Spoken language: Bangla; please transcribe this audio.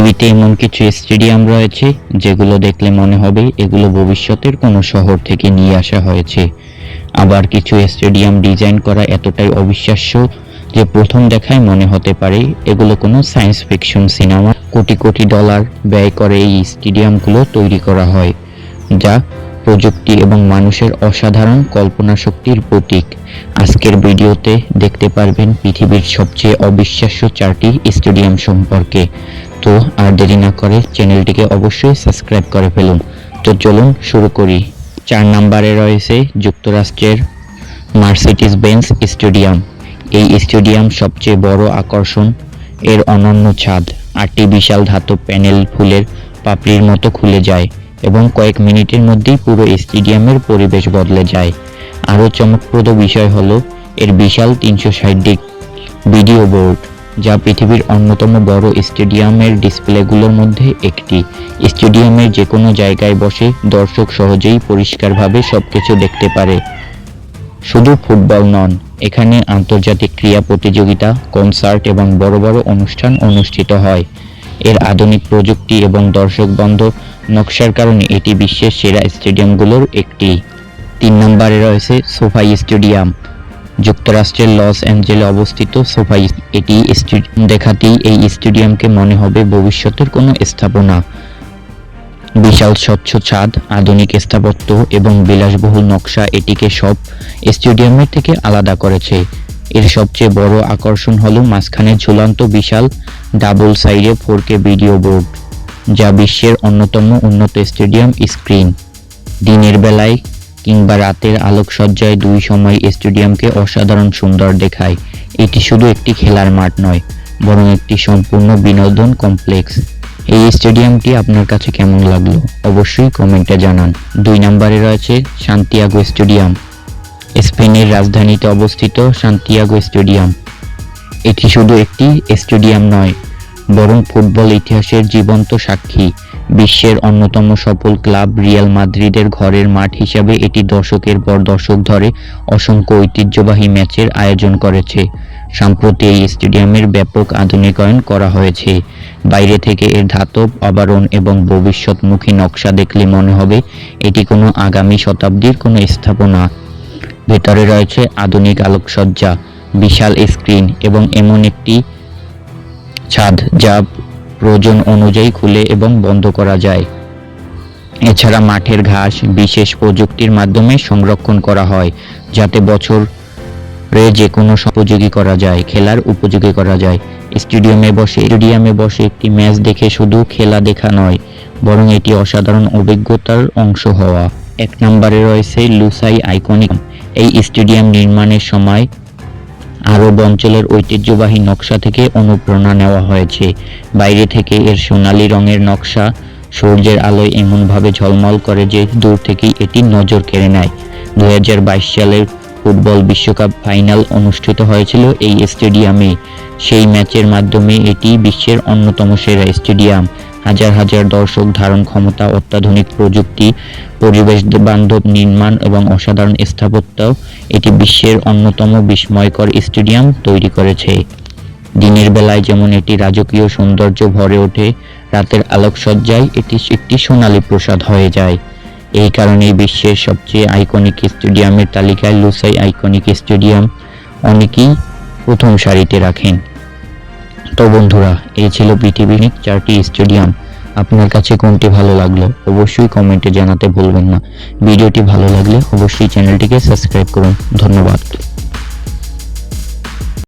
পৃথিবীতে এমন কিছু স্টেডিয়াম রয়েছে যেগুলো দেখলে মনে হবে এগুলো ভবিষ্যতের কোনো শহর থেকে নিয়ে আসা হয়েছে। আবার কিছু স্টেডিয়াম ডিজাইন করা এতটাই অবিশ্বাস্য যে প্রথম দেখায় মনে হতে পারে এগুলো কোনো science fiction cinema. Crore crore dollar ব্যয় করে এই স্টেডিয়ামগুলো তৈরি করা হয়, যা প্রযুক্তি এবং মানুষের অসাধারণ কল্পনা শক্তির প্রতীক। আজকের ভিডিওতে দেখতে পারবেন পৃথিবীর সবচেয়ে অবিশ্বাস্য 4টি স্টেডিয়াম সম্পর্কে। তো আর দেরি না করে চ্যানেলটিকে অবশ্যই সাবস্ক্রাইব করে ফেলুন। তো চলুন শুরু করি। 4 নম্বরে রয়েছে যুক্তরাষ্ট্রের মার্সিডিজ বেঞ্জ স্টেডিয়াম। এই স্টেডিয়াম সবচেয়ে বড় আকর্ষণ এর অনন্য ছাদ। 8টি বিশাল ধাতব প্যানেল ফুলের পাপড়ির মতো খুলে যায় এবং কয়েক মিনিটের মধ্যেই পুরো স্টেডিয়ামের পরিবেশ বদলে যায়। আরও চমকপ্রদ বিষয় হলো এর বিশাল 360 ভিডিও বোর্ড, যা পৃথিবীর অন্যতম বড় স্টেডিয়ামের ডিসপ্লেগুলোর মধ্যে একটি। স্টেডিয়ামের যে কোনো জায়গায় বসে দর্শক সহজেই পরিষ্কারভাবে সবকিছু দেখতে পারে। শুধু ফুটবল নন, এখানে আন্তর্জাতিক ক্রীড়া প্রতিযোগিতা, কনসার্ট এবং বড় বড় অনুষ্ঠান অনুষ্ঠিত হয়। এর আধুনিক প্রযুক্তি এবং দর্শকবন্ধ নকশার কারণে এটি বিশ্বের সেরা স্টেডিয়ামগুলোর একটি। 3 নম্বরে রয়েছে সোফাই স্টেডিয়াম। যুক্তরাষ্ট্রের লস অ্যাঞ্জেলে অবস্থিত সোফাই এটি দেখাতেই এই স্টেডিয়ামকে মনে হবে ভবিষ্যতের কোনো স্থাপনা। বিশাল স্বচ্ছ ছাদ, আধুনিক স্থাপত্য এবং বিলাসবহুল নকশা এটিকে সব স্টেডিয়ামের থেকে আলাদা করেছে। এর সবচেয়ে বড় আকর্ষণ হলো মাঝখানে ঝুলন্ত বিশাল ডাবল সাইডে 4K ভিডিও বোর্ড, যা বিশ্বের অন্যতম উন্নত স্টেডিয়াম স্ক্রিন। দিনের বেলায় কিংবা রাতের আলোকসজ্জায় দুই সময় স্টেডিয়ামকে অসাধারণ সুন্দর দেখায়। এটি শুধু একটি খেলার মাঠ নয়, বরং একটি সম্পূর্ণ বিনোদন কমপ্লেক্স। এই স্টেডিয়ামটি আপনার কাছে কেমন লাগলো অবশ্যই কমেন্টে জানান। 2 নম্বরে রয়েছে সান্তিয়াগো স্টেডিয়াম। স্পেনের রাজধানীতে অবস্থিত সান্তিয়াগো স্টেডিয়াম এটি শুধু একটি স্টেডিয়াম নয়, বরং ফুটবল ইতিহাসের জীবন্ত সাক্ষী। বিশ্বের অন্যতম সফল ক্লাব রিয়াল মাদ্রিদের ঘরের মাঠ হিসাবে এটি দশকের পর দশক ধরে অসংখ্য ঐতিহ্যবাহী ম্যাচের আয়োজন করেছে। সম্প্রতি এই স্টেডিয়ামের ব্যাপক আধুনিকায়ন করা হয়েছে। বাইরে থেকে এর ধাতব আবরণ এবং ভবিষ্যৎমুখী নকশা দেখলে মনে হবে এটি কোনো আগামী শতাব্দীর কোনো স্থাপনা। ভেতরে রয়েছে আধুনিক আলোকসজ্জা, বিশাল স্ক্রিন এবং এমন একটি ছাদ যা প্রয়োজন অনুযায়ী খুলে এবং বন্ধ করা যায়। এছাড়া মাঠের ঘাস বিশেষ প্রযুক্তির মাধ্যমে সংরক্ষণ করা হয়, যাতে বছরে যে কোনো উপযোগী করা যায়, খেলার উপযোগী করা যায়। স্টেডিয়ামে বসে একটি ম্যাচ দেখে শুধু খেলা দেখা নয়, বরং এটি অসাধারণ অভিজ্ঞতার অংশ হওয়া। 1 নম্বরে রয়েছে লুসাই আইকনিক। এই স্টেডিয়াম নির্মাণের সময় আরব অঞ্চলের ঐতিহ্যবাহী নকশা থেকে অনুপ্রেরণা নেওয়া হয়েছে। বাইরে থেকে এর সোনালী রঙের নকশা সূর্যের আলোয় এমনভাবে ঝলমল করে যে দূর থেকেই এটি নজর কেড়ে নেয়। 2022 সালের ফুটবল বিশ্বকাপ ফাইনাল অনুষ্ঠিত হয়েছিল এই স্টেডিয়ামে। সেই ম্যাচের মাধ্যমে এটি বিশ্বের অন্যতম সেরা স্টেডিয়াম। হাজার হাজার দর্শক ধারণ ক্ষমতা, অত্যাধুনিক প্রযুক্তি, পরিবেশ বান্ধব নির্মাণ এবং অসাধারণ স্থাপত্য এটি বিশ্বের অন্যতম বিস্ময়কর স্টেডিয়াম তৈরি করেছে। দিনের বেলায় যেমন এটি রাজকীয় সৌন্দর্য ভরে ওঠে, রাতের আলোকসজ্জায় এটি একটি সোনালী প্রাসাদ হয়ে যায়। এই কারণেই বিশ্বের সবচেয়ে আইকনিক স্টেডিয়ামের তালিকায় লুসাই আইকনিক স্টেডিয়াম অনেকেই প্রথম সারিতে রাখেন। তো বন্ধুরা, এই ছিল পৃথিবীর 4টি স্টেডিয়াম। আপনার কাছে কোনটি ভালো লাগলো অবশ্যই কমেন্টে জানাতে ভুলবেন না। ভিডিওটি ভালো লাগলে অবশ্যই চ্যানেলটিকে সাবস্ক্রাইব করুন। ধন্যবাদ।